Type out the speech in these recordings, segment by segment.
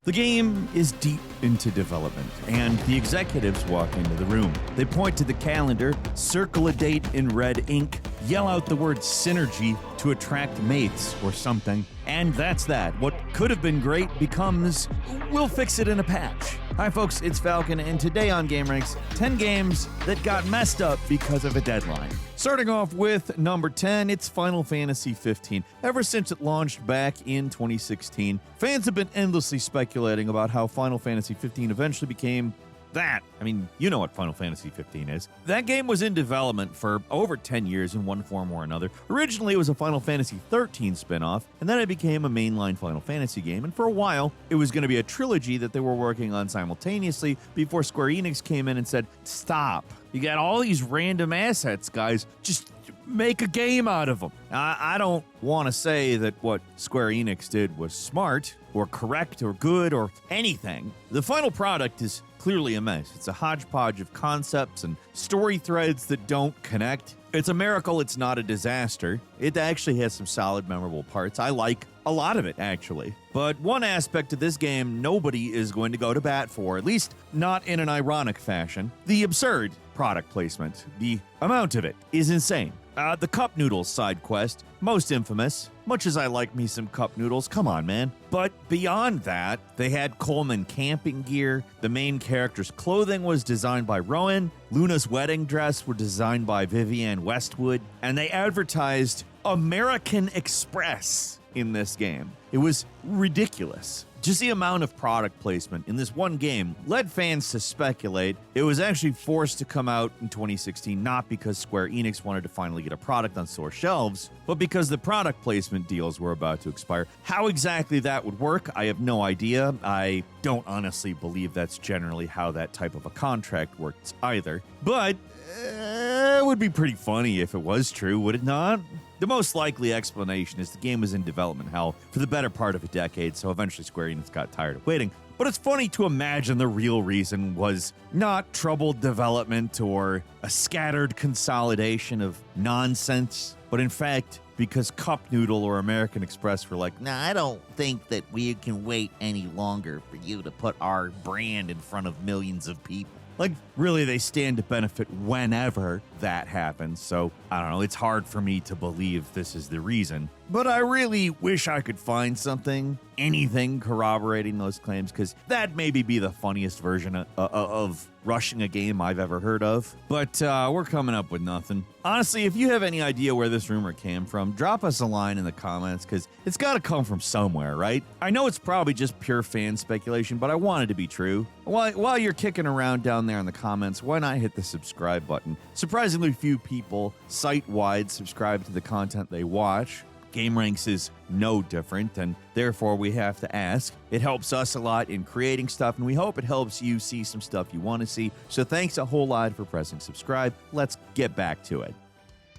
The game is deep into development, and the executives walk into the room. They point to the calendar, circle a date in red ink, yell out the word synergy to attract mates or something, and that's that. What could have been great becomes, we'll fix it in a patch. Hi folks, it's Falcon, and today on Gameranx, 10 games that got messed up because of a deadline. Starting off with number 10, it's Final Fantasy 15. Ever since it launched back in 2016, fans have been endlessly speculating about how Final Fantasy 15 eventually became that. I mean, you know what Final Fantasy 15 is. That game was in development for over 10 years in one form or another. Originally, it was a Final Fantasy 13 spin-off, and then it became a mainline Final Fantasy game, and for a while, it was going to be a trilogy that they were working on simultaneously before Square Enix came in and said, stop. You got all these random assets, guys. Just make a game out of them. I don't want to say that what Square Enix did was smart or correct or good or anything. The final product is clearly a mess. It's a hodgepodge of concepts and story threads that don't connect. It's a miracle it's not a disaster. It actually has some solid, memorable parts. I like a lot of it, actually. But one aspect of this game nobody is going to go to bat for, at least not in an ironic fashion. The absurd product placement. The amount of it is insane. The Cup Noodles side quest, most infamous. Much as I like me some Cup Noodles, come on, man. But beyond that, they had Coleman camping gear, the main character's clothing was designed by Rowan, Luna's wedding dress were designed by Vivienne Westwood, and they advertised American Express in this game. It was ridiculous. Just the amount of product placement in this one game led fans to speculate it was actually forced to come out in 2016, not because Square Enix wanted to finally get a product on store shelves, but because the product placement deals were about to expire. How exactly that would work, I have no idea. I don't honestly believe that's generally how that type of a contract works either. But it would be pretty funny if it was true, would it not? The most likely explanation is the game was in development hell for the better part of a decade, so eventually Square Enix got tired of waiting. But it's funny to imagine the real reason was not troubled development or a scattered consolidation of nonsense, but in fact, because Cup Noodle or American Express were like, nah, I don't think that we can wait any longer for you to put our brand in front of millions of people. Like, really, they stand to benefit whenever that happens, so, I don't know, it's hard for me to believe this is the reason. But I really wish I could find something, anything corroborating those claims, because that'd maybe be the funniest version of rushing a game I've ever heard of. But we're coming up with nothing. Honestly, if you have any idea where this rumor came from, drop us a line in the comments, because it's got to come from somewhere, right? I know it's probably just pure fan speculation, but I want it to be true. While you're kicking around down there in the comments, why not hit the subscribe button? Surprisingly few people site-wide subscribe to the content they watch. Gameranx is no different, and therefore we have to ask. It helps us a lot in creating stuff, and we hope it helps you see some stuff you want to see. So thanks a whole lot for pressing subscribe. Let's get back to it.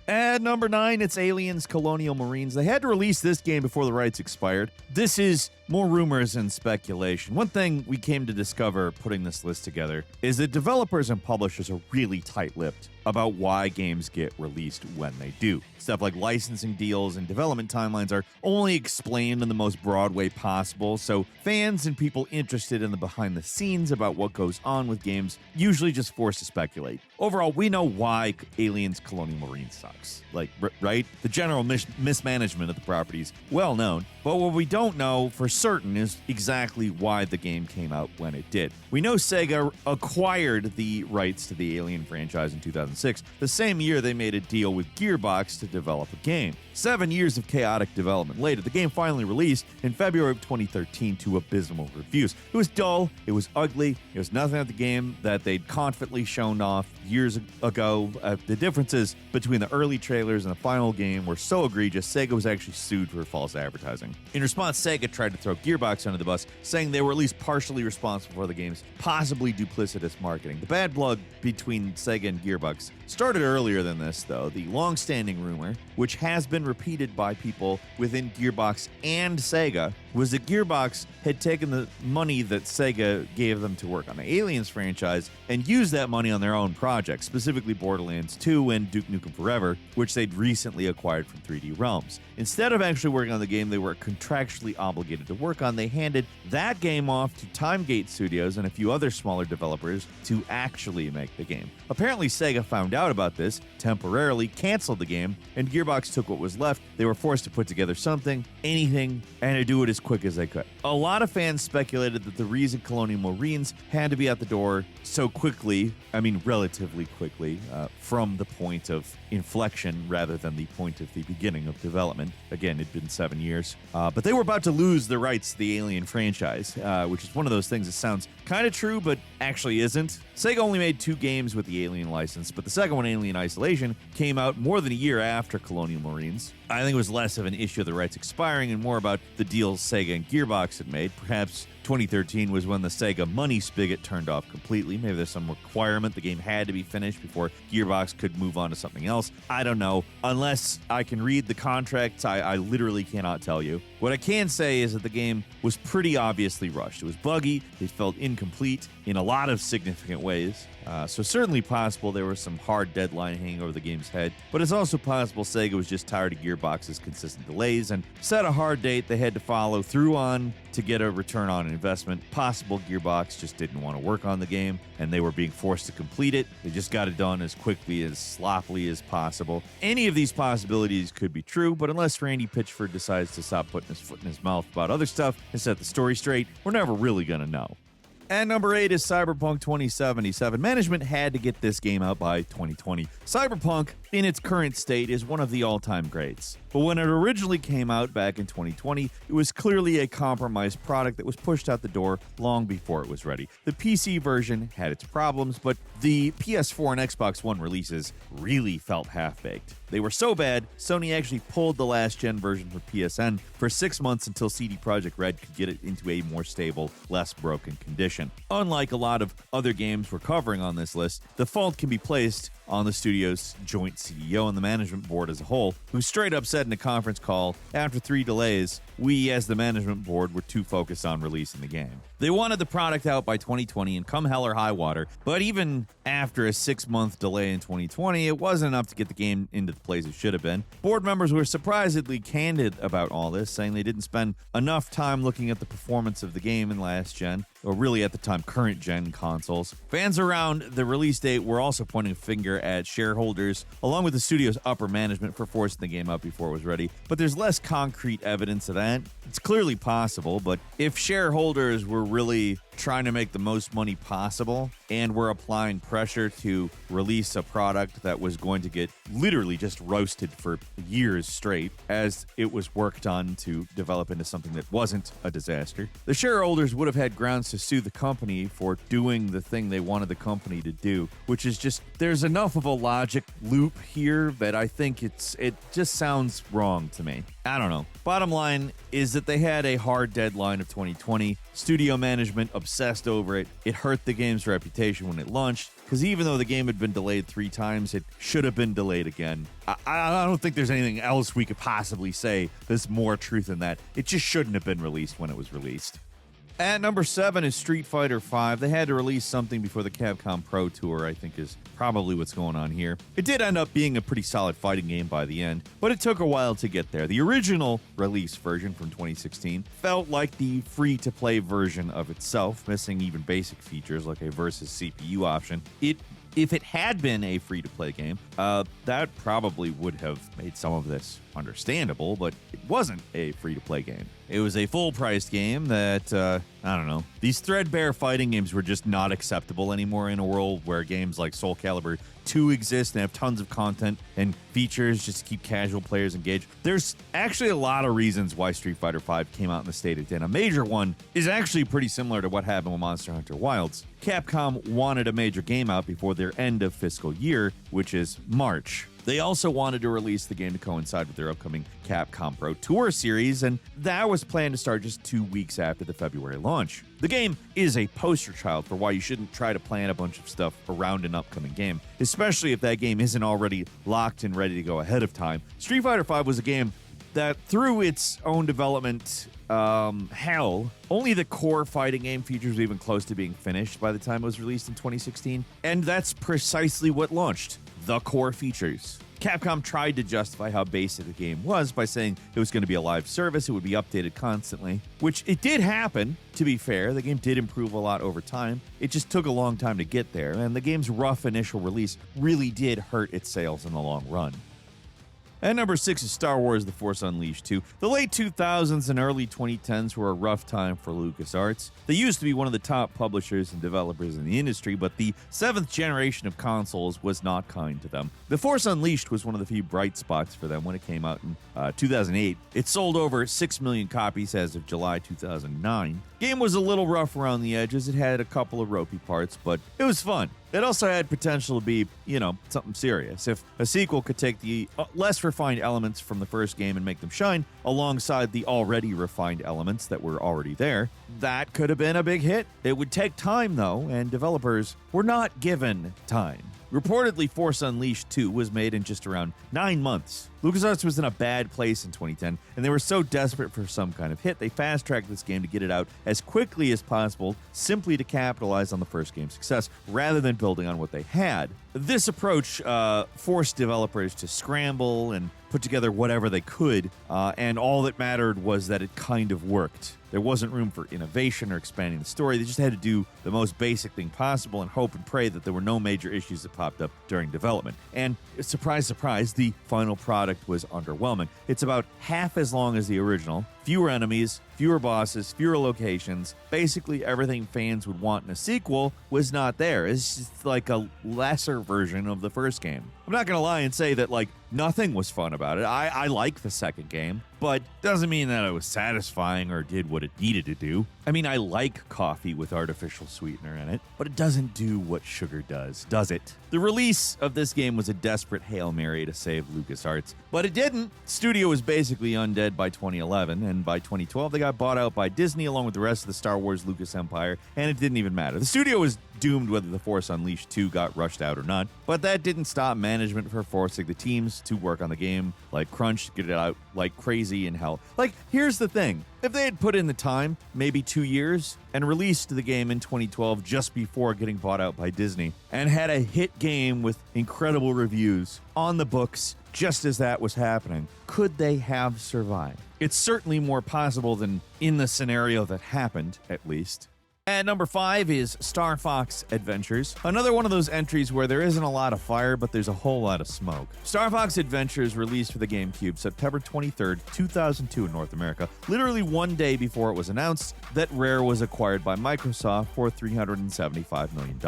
At number 9, it's Aliens Colonial Marines. They had to release this game before the rights expired. This is more rumors and speculation. One thing we came to discover putting this list together is that developers and publishers are really tight-lipped about why games get released when they do. Stuff like licensing deals and development timelines are only explained in the most broad way possible, so fans and people interested in the behind the scenes about what goes on with games usually just forced to speculate. Overall, we know why Aliens Colonial Marines sucks. Like, right? The general mismanagement of the property is well known, but what we don't know for certain is exactly why the game came out when it did. We know Sega acquired the rights to the Alien franchise in 2006, the same year they made a deal with Gearbox to develop a game. 7 years of chaotic development later, the game finally released in February of 2013 to abysmal reviews. It was dull, it was ugly, it was nothing at the game that they'd confidently shown off years ago. The differences between the early trailers and the final game were so egregious, Sega was actually sued for false advertising. In response, Sega tried to throw Gearbox under the bus, saying they were at least partially responsible for the game's possibly duplicitous marketing. The bad blood between Sega and Gearbox started earlier than this, though. The long-standing rumor, which has been repeated by people within Gearbox and Sega, was that Gearbox had taken the money that Sega gave them to work on the Aliens franchise and used that money on their own projects, specifically Borderlands 2 and Duke Nukem Forever, which they'd recently acquired from 3D Realms. Instead of actually working on the game they were contractually obligated to work on, they handed that game off to Timegate Studios and a few other smaller developers to actually make the game. Apparently, Sega found out about this, temporarily canceled the game, and Gearbox took what was left. They were forced to put together something, anything, and to do it as quick as they could. A lot of fans speculated that the reason Colonial Marines had to be out the door so quickly, relatively quickly, from the point of inflection rather than the point of the beginning of development. Again, it'd been 7 years. But they were about to lose the rights to the Alien franchise, which is one of those things that sounds kind of true, but actually isn't. Sega only made 2 games with the Alien license, but the second one, Alien Isolation, came out more than a year after Colonial Marines. I think it was less of an issue of the rights expiring and more about the deals Sega and Gearbox had made. Perhaps 2013 was when the Sega money spigot turned off completely. Maybe there's some requirement the game had to be finished before Gearbox could move on to something else. I don't know. Unless I can read the contracts, I literally cannot tell you. What I can say is that the game was pretty obviously rushed. It was buggy. It felt incomplete in a lot of significant ways. So certainly possible there was some hard deadline hanging over the game's head, but it's also possible Sega was just tired of Gearbox's consistent delays and set a hard date they had to follow through on to get a return on investment. Possible Gearbox just didn't want to work on the game and they were being forced to complete it. They just got it done as quickly, as sloppily as possible. Any of these possibilities could be true, but unless Randy Pitchford decides to stop putting his foot in his mouth about other stuff and set the story straight, we're never really going to know. And number 8 is Cyberpunk 2077. Management had to get this game out by 2020. Cyberpunk, in its current state, is one of the all-time greats. But when it originally came out back in 2020, it was clearly a compromised product that was pushed out the door long before it was ready. The PC version had its problems, but the PS4 and Xbox One releases really felt half-baked. They were so bad, Sony actually pulled the last-gen version from PSN for 6 months until CD Projekt Red could get it into a more stable, less broken condition. Unlike a lot of other games we're covering on this list, the fault can be placed on the studio's joint CEO and the management board as a whole, who straight up said in a conference call, after 3 delays, we as the management board were too focused on releasing the game. They wanted the product out by 2020 and come hell or high water, but even after a 6-month delay in 2020, it wasn't enough to get the game into the place it should have been. Board members were surprisingly candid about all this, saying they didn't spend enough time looking at the performance of the game in last gen, or really at the time current gen consoles. Fans around the release date were also pointing a finger at shareholders, along with the studio's upper management for forcing the game out before it was ready, but there's less concrete evidence of that. It's clearly possible, but if shareholders were really trying to make the most money possible and were applying pressure to release a product that was going to get literally just roasted for years straight as it was worked on to develop into something that wasn't a disaster, the shareholders would have had grounds to sue the company for doing the thing they wanted the company to do, which is just, there's enough of a logic loop here that I think it just sounds wrong to me. I don't know. Bottom line is that they had a hard deadline of 2020. Studio management obsessed over it. It hurt the game's reputation when it launched, because even though the game had been delayed 3 times, it should have been delayed again. I don't think there's anything else we could possibly say there's more truth in that. It just shouldn't have been released when it was released. At number 7 is Street Fighter V. They had to release something before the Capcom Pro Tour, I think is probably what's going on here. It did end up being a pretty solid fighting game by the end, but it took a while to get there. The original release version from 2016 felt like the free-to-play version of itself, missing even basic features like a versus CPU option. If it had been a free-to-play game, that probably would have made some of this understandable, but it wasn't a free-to-play game. It was a full-priced game that, I don't know. These threadbare fighting games were just not acceptable anymore in a world where games like Soul Calibur 2 exist and have tons of content and features just to keep casual players engaged. There's actually a lot of reasons why Street Fighter V came out in the state it did. A major one is actually pretty similar to what happened with Monster Hunter Wilds. Capcom wanted a major game out before their end of fiscal year, which is March. They also wanted to release the game to coincide with their upcoming Capcom Pro Tour series, and that was planned to start just 2 weeks after the February launch. The game is a poster child for why you shouldn't try to plan a bunch of stuff around an upcoming game, especially if that game isn't already locked and ready to go ahead of time. Street Fighter V was a game that through its own development hell, only the core fighting game features were even close to being finished by the time it was released in 2016. And that's precisely what launched the core features. Capcom tried to justify how basic the game was by saying it was going to be a live service, it would be updated constantly, which it did happen, to be fair. The game did improve a lot over time. It just took a long time to get there, and the game's rough initial release really did hurt its sales in the long run. At number 6 is Star Wars The Force Unleashed 2. The late 2000s and early 2010s were a rough time for LucasArts. They used to be one of the top publishers and developers in the industry, but the 7th generation of consoles was not kind to them. The Force Unleashed was one of the few bright spots for them when it came out in 2008. It sold over 6 million copies as of July 2009. Game was a little rough around the edges. It had a couple of ropey parts, but it was fun. It also had potential to be, something serious. If a sequel could take the less refined elements from the first game and make them shine alongside the already refined elements that were already there, that could have been a big hit. It would take time, though, and developers were not given time. Reportedly, Force Unleashed 2 was made in just around 9 months. LucasArts was in a bad place in 2010, and they were so desperate for some kind of hit, they fast-tracked this game to get it out as quickly as possible, simply to capitalize on the first game's success, rather than building on what they had. This approach forced developers to scramble and put together whatever they could, and all that mattered was that it kind of worked. There wasn't room for innovation or expanding the story. They just had to do the most basic thing possible and hope and pray that there were no major issues that popped up during development. And surprise, surprise, the final product was underwhelming. It's about half as long as the original, fewer enemies, fewer bosses, fewer locations. Basically, everything fans would want in a sequel was not there. It's just like a lesser version of the first game. I'm not going to lie and say that, nothing was fun about it. I like the second game, but doesn't mean that it was satisfying or did what it needed to do. I mean, I like coffee with artificial sweetener in it, but it doesn't do what sugar does it? The release of this game was a desperate Hail Mary to save LucasArts, but it didn't. Studio was basically undead by 2011, and by 2012 they got bought out by Disney along with the rest of the Star Wars Lucas Empire, and it didn't even matter. The studio was doomed whether The Force Unleashed 2 got rushed out or not, but that didn't stop management from forcing the teams to work on the game like crunch, get it out like crazy and hell. Here's the thing. If they had put in the time, maybe 2 years, and released the game in 2012 just before getting bought out by Disney, and had a hit game with incredible reviews on the books just as that was happening, could they have survived? It's certainly more possible than in the scenario that happened, at least. At number 5 is Star Fox Adventures, another one of those entries where there isn't a lot of fire, but there's a whole lot of smoke. Star Fox Adventures released for the GameCube September 23rd, 2002 in North America, literally one day before it was announced that Rare was acquired by Microsoft for $375 million.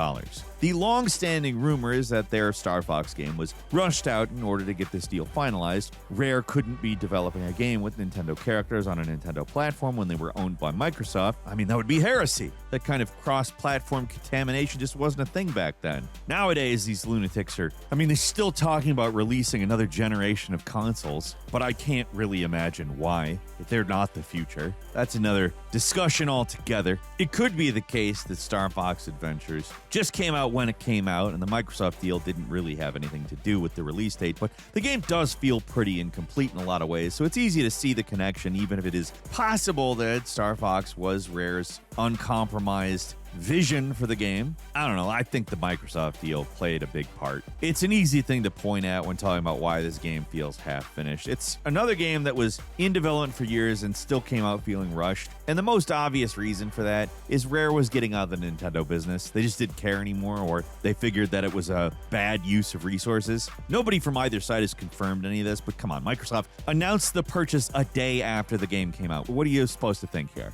The long-standing rumor is that their Star Fox game was rushed out in order to get this deal finalized. Rare couldn't be developing a game with Nintendo characters on a Nintendo platform when they were owned by Microsoft. I mean, that would be heresy. That kind of cross-platform contamination just wasn't a thing back then. Nowadays, these lunatics they're still talking about releasing another generation of consoles, but I can't really imagine why, if they're not the future. That's another discussion altogether. It could be the case that Star Fox Adventures just came out when it came out, and the Microsoft deal didn't really have anything to do with the release date, but the game does feel pretty incomplete in a lot of ways, so it's easy to see the connection, even if it is possible that Star Fox was Rare's uncompromised vision for the game. I don't know. I think the Microsoft deal played a big part. It's an easy thing to point out when talking about why this game feels half finished. It's another game that was in development for years and still came out feeling rushed. And the most obvious reason for that is Rare was getting out of the Nintendo business. They just didn't care anymore, or they figured that it was a bad use of resources. Nobody from either side has confirmed any of this, but come on, Microsoft announced the purchase a day after the game came out. What are you supposed to think here?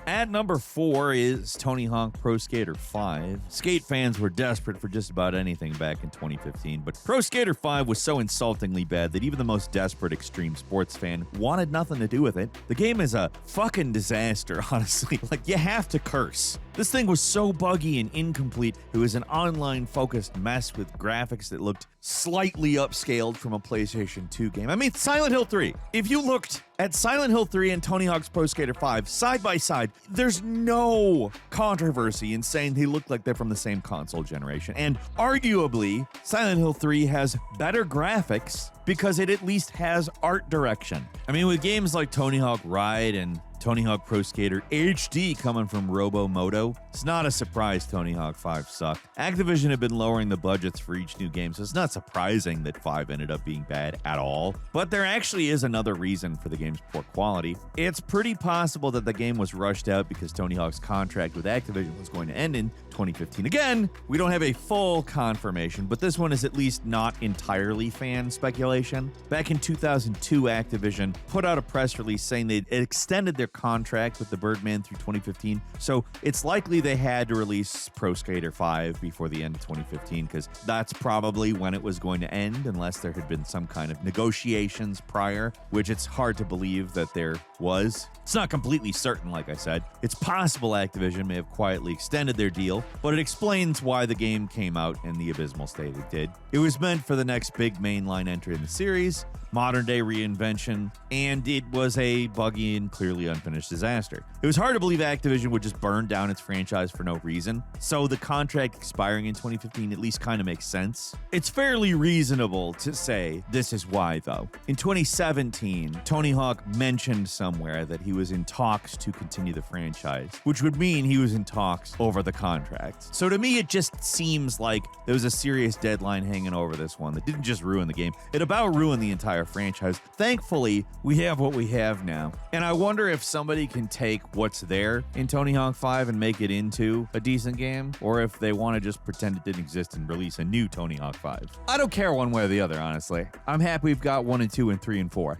At number 4 is Tony Hawk Pro Skater 5. Skate fans were desperate for just about anything back in 2015, but Pro Skater 5 was so insultingly bad that even the most desperate extreme sports fan wanted nothing to do with it. The game is a fucking disaster, honestly. You have to curse. This thing was so buggy and incomplete, it was an online-focused mess with graphics that looked slightly upscaled from a PlayStation 2 game. I mean, Silent Hill 3. If you looked at Silent Hill 3 and Tony Hawk's Pro Skater 5 side by side, there's no controversy in saying they look like they're from the same console generation. And arguably, Silent Hill 3 has better graphics because it at least has art direction. I mean, with games like Tony Hawk Ride and Tony Hawk Pro Skater HD coming from Robomoto, it's not a surprise Tony Hawk 5 sucked. Activision had been lowering the budgets for each new game, so it's not surprising that 5 ended up being bad at all. But there actually is another reason for the game's poor quality. It's pretty possible that the game was rushed out because Tony Hawk's contract with Activision was going to end in 2015. Again, we don't have a full confirmation, but this one is at least not entirely fan speculation. Back in 2002, Activision put out a press release saying they'd extended their contract with the Birdman through 2015, so it's likely they had to release Pro Skater 5 before the end of 2015, because that's probably when it was going to end, unless there had been some kind of negotiations prior, which it's hard to believe that there was. It's not completely certain, like I said. It's possible Activision may have quietly extended their deal, but it explains why the game came out in the abysmal state it did. It was meant for the next big mainline entry in the series, modern-day reinvention, and it was a buggy and clearly unfinished disaster. It was hard to believe Activision would just burn down its franchise for no reason, so the contract expiring in 2015 at least kind of makes sense. It's fairly reasonable to say this is why, though. In 2017, Tony Hawk mentioned somewhere that he was in talks to continue the franchise, which would mean he was in talks over the contract. So to me, it just seems like there was a serious deadline hanging over this one that didn't just ruin the game, it about ruined the entire franchise. Thankfully, we have what we have now. And I wonder if somebody can take what's there in Tony Hawk 5 and make it into a decent game, or if they want to just pretend it didn't exist and release a new Tony Hawk 5. I don't care one way or the other, honestly. I'm happy we've got 1 and 2 and 3 and 4.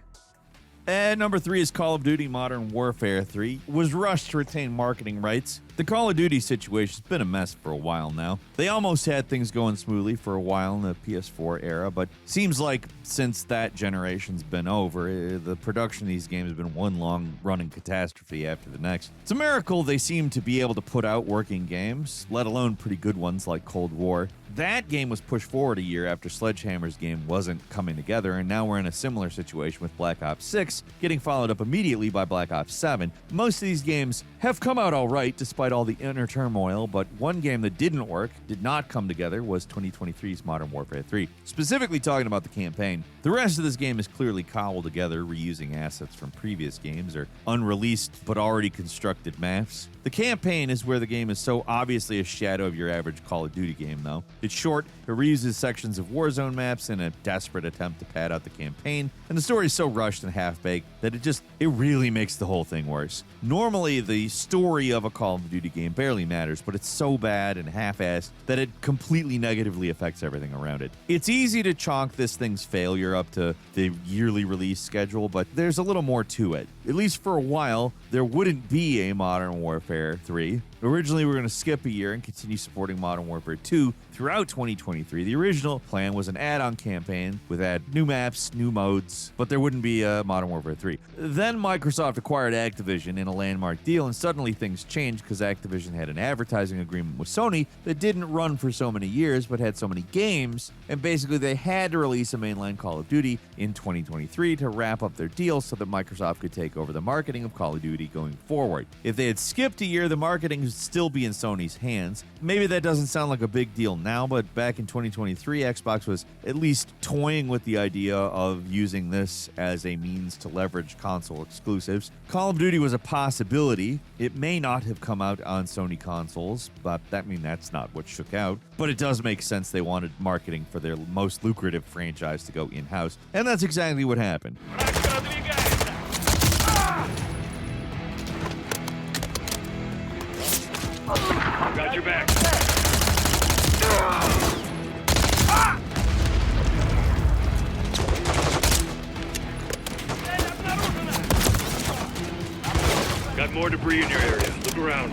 And number 3 is Call of Duty Modern Warfare 3 was rushed to retain marketing rights. The Call of Duty situation's been a mess for a while now. They almost had things going smoothly for a while in the PS4 era, but seems like since that generation's been over, the production of these games has been one long running catastrophe after the next. It's a miracle they seem to be able to put out working games, let alone pretty good ones like Cold War. That game was pushed forward a year after Sledgehammer's game wasn't coming together, and now we're in a similar situation with Black Ops 6, getting followed up immediately by Black Ops 7. Most of these games have come out all right despite all the inner turmoil, but one game that didn't work, did not come together, was 2023's Modern Warfare 3. Specifically talking about the campaign. The rest of this game is clearly cobbled together, reusing assets from previous games or unreleased but already constructed maps. The campaign is where the game is so obviously a shadow of your average Call of Duty game, though. It's short, it reuses sections of Warzone maps in a desperate attempt to pad out the campaign, and the story is so rushed and half-baked that it really makes the whole thing worse. Normally, the story of a Call of Duty game barely matters, but it's so bad and half-assed that it completely negatively affects everything around it. It's easy to chalk this thing's failure up to the yearly release schedule, but there's a little more to it. At least for a while, there wouldn't be a Modern Warfare 3. Originally, we were going to skip a year and continue supporting Modern Warfare 2 throughout 2023. The original plan was an add-on campaign with new maps, new modes, but there wouldn't be a Modern Warfare 3. Then Microsoft acquired Activision in a landmark deal, and suddenly things changed because Activision had an advertising agreement with Sony that didn't run for so many years but had so many games, and basically they had to release a mainline Call of Duty in 2023 to wrap up their deal so that Microsoft could take over the marketing of Call of Duty going forward. If they had skipped a year, the marketing would still be in Sony's hands. Maybe that doesn't sound like a big deal now, but back in 2023, Xbox was at least toying with the idea of using this as a means to leverage console exclusives. Call of Duty was a possibility. It may not have come out on Sony consoles, but that's not what shook out. But it does make sense they wanted marketing for their most lucrative franchise to go in-house, and that's exactly what happened. Got your back. Got more debris in your area. Look around.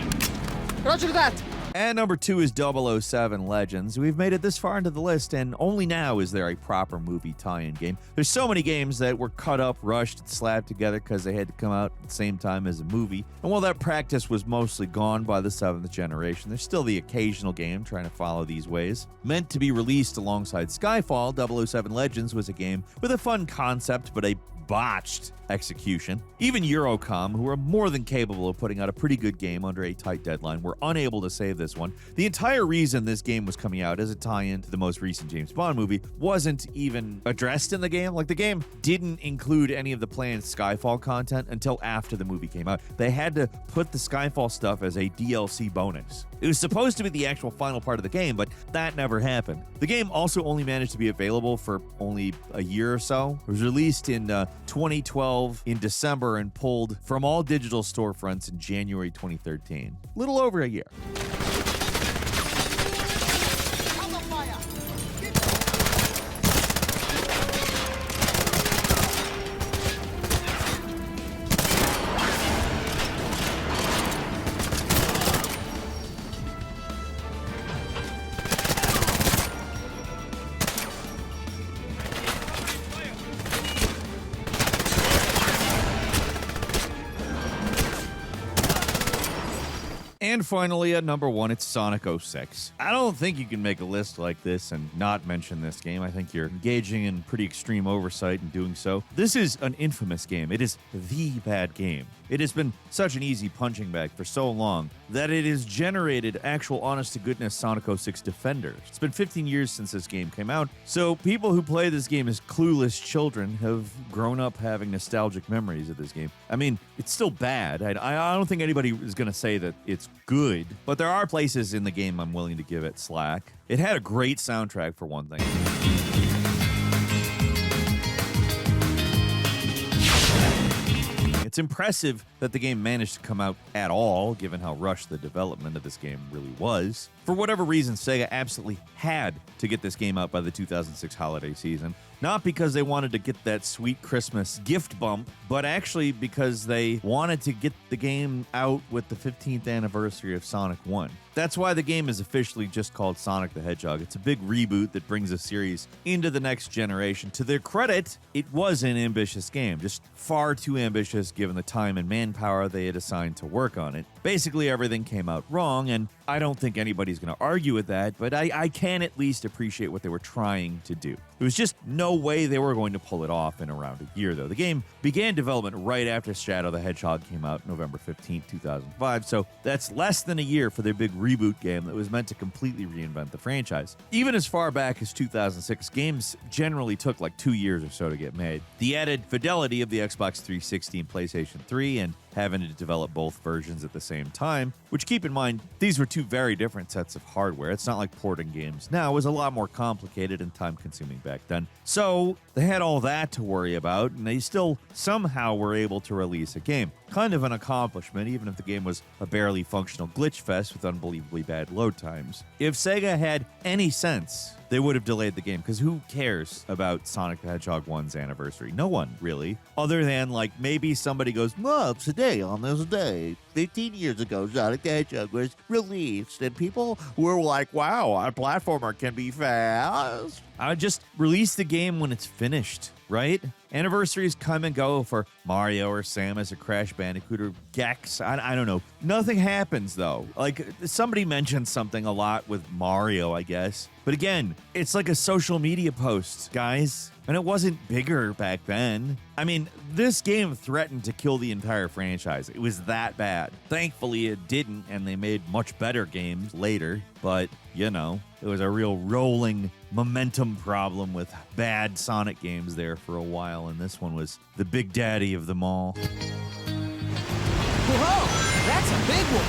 Roger that. And number 2 is 007 Legends. We've made it this far into the list, and only now is there a proper movie tie-in game. There's so many games that were cut up, rushed, and slapped together because they had to come out at the same time as a movie. And while that practice was mostly gone by the 7th generation, there's still the occasional game trying to follow these ways. Meant to be released alongside Skyfall, 007 Legends was a game with a fun concept, but a botched execution. Even Eurocom, who are more than capable of putting out a pretty good game under a tight deadline, were unable to save this one. The entire reason this game was coming out as a tie-in to the most recent James Bond movie wasn't even addressed in the game. Like, the game didn't include any of the planned Skyfall content until after the movie came out. They had to put the Skyfall stuff as a DLC bonus. It was supposed to be the actual final part of the game, but that never happened. The game also only managed to be available for only a year or so. It was released in 2012 in December and pulled from all digital storefronts in January 2013. A little over a year. And finally, at number 1, it's Sonic 06. I don't think you can make a list like this and not mention this game. I think you're engaging in pretty extreme oversight in doing so. This is an infamous game. It is the bad game. It has been such an easy punching bag for so long that it has generated actual honest-to-goodness Sonic 06 defenders. It's been 15 years since this game came out, so people who play this game as clueless children have grown up having nostalgic memories of this game. I mean, it's still bad. I don't think anybody is going to say that it's good, but there are places in the game I'm willing to give it slack. It had a great soundtrack, for one thing. It's impressive that the game managed to come out at all, given how rushed the development of this game really was. For whatever reason, Sega absolutely had to get this game out by the 2006 holiday season. Not because they wanted to get that sweet Christmas gift bump, but actually because they wanted to get the game out with the 15th anniversary of Sonic 1. That's why the game is officially just called Sonic the Hedgehog. It's a big reboot that brings the series into the next generation. To their credit, it was an ambitious game, just far too ambitious given the time and manpower they had assigned to work on it. Basically, everything came out wrong, and I don't think anybody's going to argue with that, but I can at least appreciate what they were trying to do. There was just no way they were going to pull it off in around a year, though. The game began development right after Shadow the Hedgehog came out November 15, 2005, so that's less than a year for their big reboot game that was meant to completely reinvent the franchise. Even as far back as 2006, games generally took like 2 years or so to get made. The added fidelity of the Xbox 360 and PlayStation 3 and having to develop both versions at the same time, which, keep in mind, these were two very different sets of hardware. It's not like porting games now. It was a lot more complicated and time-consuming back then. So they had all that to worry about, and they still somehow were able to release a game. Kind of an accomplishment, even if the game was a barely functional glitch fest with unbelievably bad load times. If Sega had any sense, they would have delayed the game, because who cares about Sonic the Hedgehog 1's anniversary? No one, really. Other than, like, maybe somebody goes, well, today, on this day, 15 years ago, Sonic the Hedgehog was released, and people were like, wow, a platformer can be fast. I would just release the game when it's finished, right? Anniversaries come and go for Mario or Samus or Crash Bandicoot or Gex. I don't know. Nothing happens, though. Like, somebody mentioned something a lot with Mario, I guess. But again, it's like a social media post, guys. And it wasn't bigger back then. I mean, this game threatened to kill the entire franchise. It was that bad. Thankfully, it didn't, and they made much better games later. But, you know, it was a real rolling momentum problem with bad Sonic games there for a while, and this one was the big daddy of them all. Whoa, that's a big one.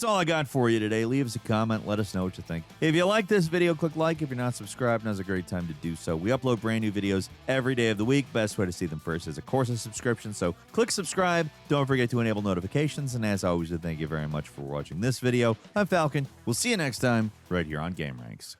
That's all I got for you today. Leave us a comment. Let us know what you think. If you like this video, click like. If you're not subscribed, now's a great time to do so. We upload brand new videos every day of the week. Best way to see them first is, of course, a subscription. So click subscribe. Don't forget to enable notifications. And as always, thank you very much for watching this video. I'm Falcon. We'll see you next time right here on Gameranx.